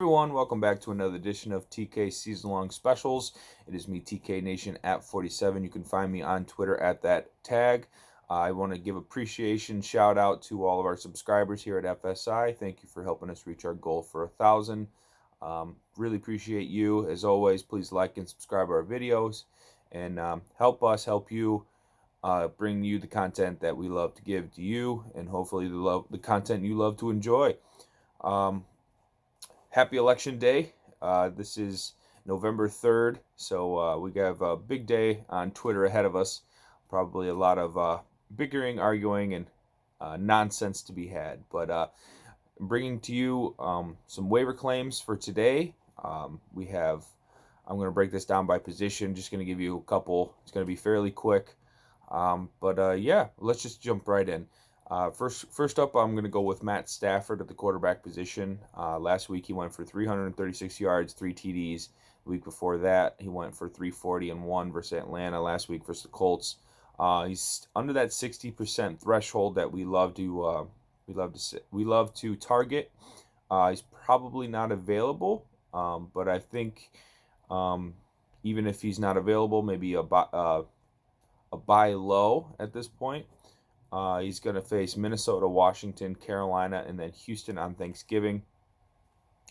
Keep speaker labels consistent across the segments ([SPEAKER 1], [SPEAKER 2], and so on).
[SPEAKER 1] Everyone, welcome back to another edition of TK Season Long Specials. It is me, TK Nation at 47. You can find me on Twitter at that tag. I want to give appreciation shout out to all of our subscribers here at FSI. Thank you for helping us reach our goal for 1,000. Really appreciate you. As always, please like and subscribe our videos and help us help you bring you the content that we love to give to you, and hopefully the content you love to enjoy. Happy Election Day. This is November 3rd, so we have a big day on Twitter ahead of us. Probably a lot of bickering, arguing, and nonsense to be had. But I'm bringing to you some waiver claims for today. I'm going to break this down by position. Just going to give you a couple. It's going to be fairly quick. Yeah, let's just jump right in. First up, I'm going to go with Matt Stafford at the quarterback position. Last week, he went for 336 yards, 3 TDs. The week before that, he went for 340 and 1 versus Atlanta. Last week versus the Colts. He's under that 60% threshold that we love to target. He's probably not available, but I think even if he's not available, maybe a buy low at this point. He's going to face Minnesota, Washington, Carolina, and then Houston on Thanksgiving.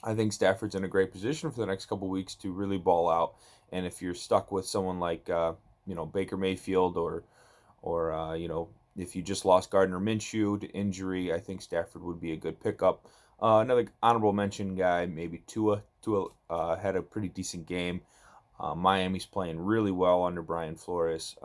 [SPEAKER 1] I think Stafford's in a great position for the next couple weeks to really ball out. And if you're stuck with someone like Baker Mayfield or if you just lost Gardner Minshew to injury, I think Stafford would be a good pickup. Another honorable mention guy, maybe Tua. Tua had a pretty decent game. Miami's playing really well under Brian Flores.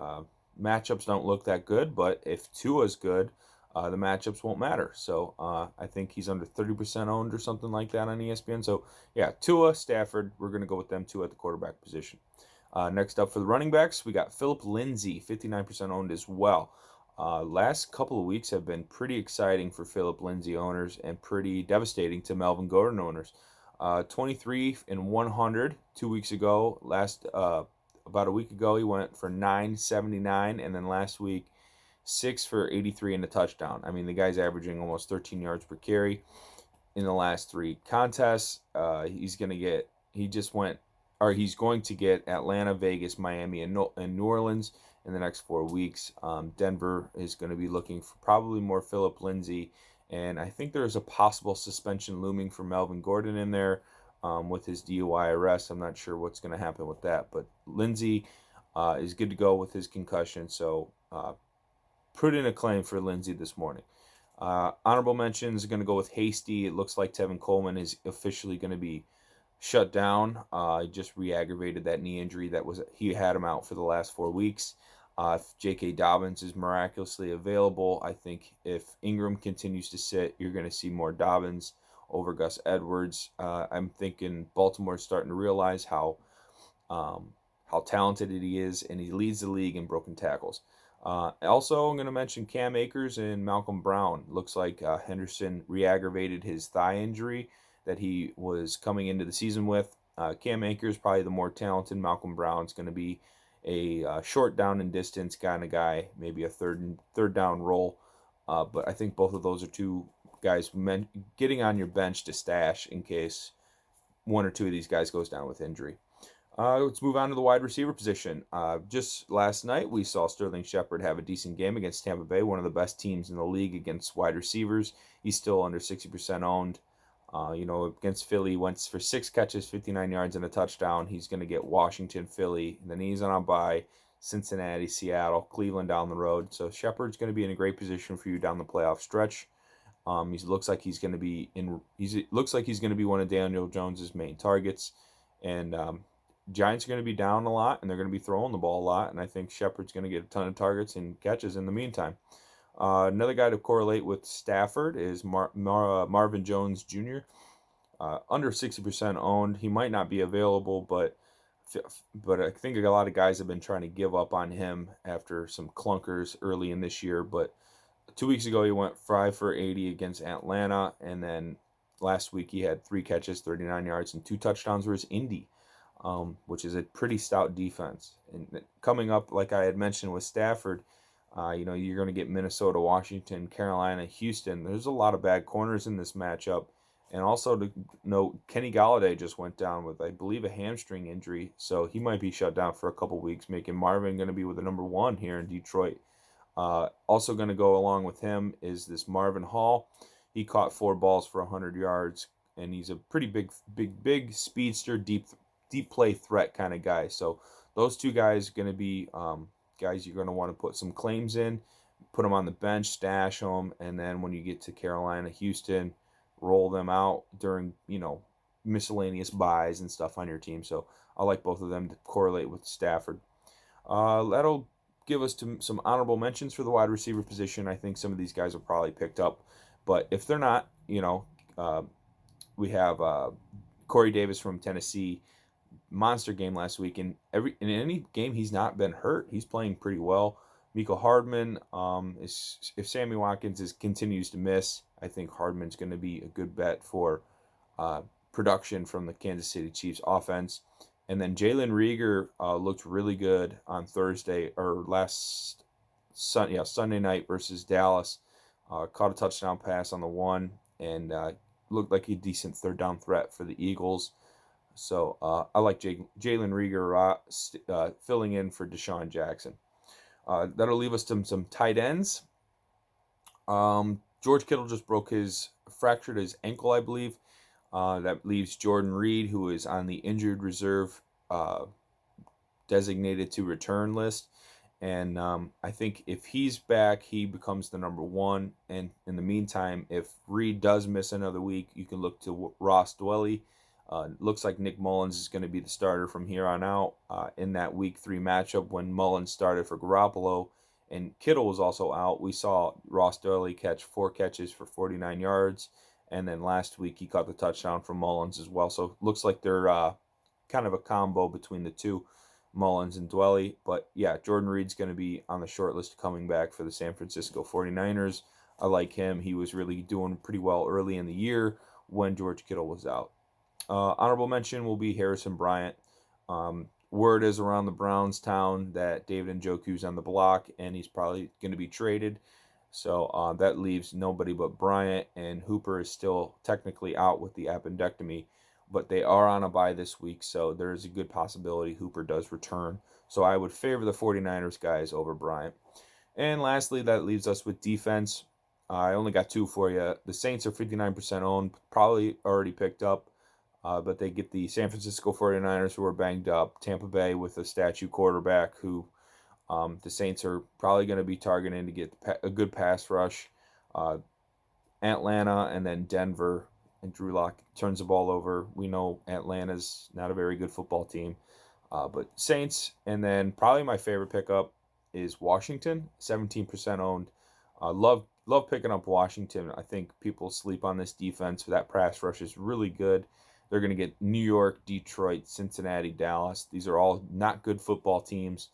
[SPEAKER 1] Matchups don't look that good, but if Tua's good, the matchups won't matter. So I think he's under 30% owned or something like that on ESPN. So yeah, Tua, Stafford, we're going to go with them two at the quarterback position. Next up for the running backs, we got Philip Lindsay, 59% owned as well. Last couple of weeks have been pretty exciting for Philip Lindsay owners and pretty devastating to Melvin Gordon owners. 23 and 100 2 weeks ago. About a week ago, he went for 979, and then last week, 6 for 83 and a touchdown. I mean, the guy's averaging almost 13 yards per carry in the last 3 contests. He's going to get Atlanta, Vegas, Miami, and New Orleans in the next 4 weeks. Denver is going to be looking for probably more Philip Lindsay, and I think there's a possible suspension looming for Melvin Gordon in there. With his DUI arrest. I'm not sure what's going to happen with that, but Lindsay is good to go with his concussion, so put in a claim for Lindsay this morning. Honorable mentions are going to go with Hasty. It looks like Tevin Coleman is officially going to be shut down. He just re-aggravated that knee injury he had him out for the last 4 weeks. If J.K. Dobbins is miraculously available, I think if Ingram continues to sit, you're going to see more Dobbins over Gus Edwards. I'm thinking Baltimore's starting to realize how talented he is, and he leads the league in broken tackles. Also, I'm going to mention Cam Akers and Malcolm Brown. Looks like Henderson re-aggravated his thigh injury that he was coming into the season with. Cam Akers probably the more talented. Malcolm Brown's going to be a short down and distance kind of guy, maybe a third down role. But I think both of those are two guys getting on your bench to stash in case one or two of these guys goes down with injury. Let's move on to the wide receiver position. Just last night, we saw Sterling Shepard have a decent game against Tampa Bay, one of the best teams in the league against wide receivers. He's still under 60% owned. Against Philly, he went for 6 catches, 59 yards, and a touchdown. He's going to get Washington, Philly, and then he's on a bye, Cincinnati, Seattle, Cleveland down the road. So Shepard's going to be in a great position for you down the playoff stretch. He looks like he's going to be one of Daniel Jones's main targets, and Giants are going to be down a lot, and they're going to be throwing the ball a lot, and I think Shepard's going to get a ton of targets and catches in the meantime. Another guy to correlate with Stafford is Marvin Jones Jr. Under 60% owned. He might not be available, but I think a lot of guys have been trying to give up on him after some clunkers early in this year, but 2 weeks ago, he went 5 for 80 against Atlanta, and then last week he had 3 catches, 39 yards, and 2 touchdowns versus Indy, which is a pretty stout defense. And coming up, like I had mentioned with Stafford, you're going to get Minnesota, Washington, Carolina, Houston. There's a lot of bad corners in this matchup, And also to note, Kenny Galladay just went down with, I believe, a hamstring injury, so he might be shut down for a couple weeks, making Marvin going to be with the number 1 here in Detroit. Also going to go along with him is this Marvin Hall. He caught 4 balls for 100 yards, and he's a pretty big speedster, deep play threat kind of guy. So those 2 guys are going to be guys you're going to want to put some claims in, put them on the bench, stash them, and then when you get to Carolina, Houston, roll them out during, miscellaneous buys and stuff on your team. So I like both of them to correlate with Stafford. That'll give us some honorable mentions for the wide receiver position. I think some of these guys are probably picked up, but if they're not, we have Corey Davis from Tennessee, monster game last week. And in any game he's not been hurt, he's playing pretty well. Mecole Hardman, if Sammy Watkins continues to miss, I think Hardman's going to be a good bet for production from the Kansas City Chiefs offense. And then Jalen Reagor looked really good on Thursday or Sunday night versus Dallas. Caught a touchdown pass on the 1 and looked like a decent third down threat for the Eagles. So I like Jalen Reagor filling in for Deshaun Jackson. That'll leave us some tight ends. George Kittle just fractured his ankle, I believe. That leaves Jordan Reed, who is on the injured reserve designated to return list. And I think if he's back, he becomes the number 1. And in the meantime, if Reed does miss another week, you can look to Ross Dwelley. Looks like Nick Mullins is going to be the starter from here on out in that Week 3 matchup when Mullins started for Garoppolo and Kittle was also out. We saw Ross Dwelley catch 4 catches for 49 yards, and then last week he caught the touchdown from Mullins as well. So looks like they're kind of a combo between the 2, Mullins and Dwelley. But yeah, Jordan Reed's going to be on the short list coming back for the San Francisco 49ers. I like him. He was really doing pretty well early in the year when George Kittle was out. Honorable mention will be Harrison Bryant. Word is around the Browns town that David Njoku's on the block, and he's probably going to be traded. So that leaves nobody but Bryant, and Hooper is still technically out with the appendectomy, but they are on a bye this week, so there is a good possibility Hooper does return. So I would favor the 49ers guys over Bryant. And lastly, that leaves us with defense. I only got 2 for you. The Saints are 59% owned, probably already picked up. But they get the San Francisco 49ers, who are banged up. Tampa Bay with a statue quarterback who the Saints are probably going to be targeting to get a good pass rush. Atlanta and then Denver. And Drew Lock turns the ball over. We know Atlanta's not a very good football team. But Saints, and then probably my favorite pickup is Washington, 17% owned. Love picking up Washington. I think people sleep on this defense. That pass rush is really good. They're going to get New York, Detroit, Cincinnati, Dallas. These are all not good football teams.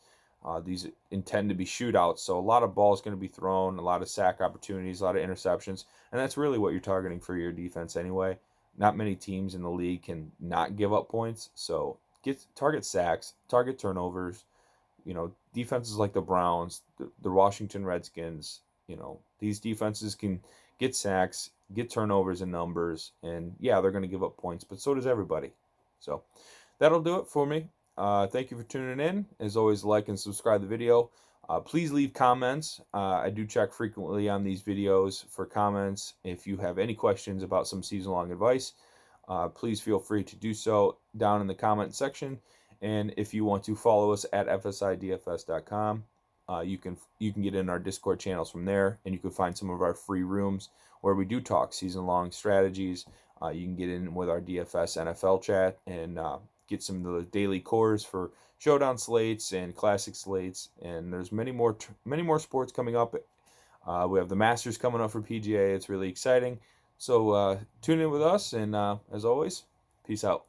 [SPEAKER 1] These intend to be shootouts, so a lot of balls going to be thrown, a lot of sack opportunities, a lot of interceptions, and that's really what you're targeting for your defense anyway. Not many teams in the league can not give up points, so target sacks, target turnovers. Defenses like the Browns, the Washington Redskins, these defenses can get sacks, get turnovers in numbers, and yeah, they're going to give up points, but so does everybody. So that'll do it for me. Thank you for tuning in. As always, like and subscribe the video. Please leave comments. I do check frequently on these videos for comments. If you have any questions about some season-long advice, please feel free to do so down in the comment section. And if you want to follow us at fsidfs.com, you can get in our Discord channels from there, and you can find some of our free rooms where we do talk season-long strategies. You can get in with our DFS NFL chat and get some of the daily cores for showdown slates and classic slates. And there's many more sports coming up. We have the Masters coming up for PGA. It's really exciting. So tune in with us, and as always, peace out.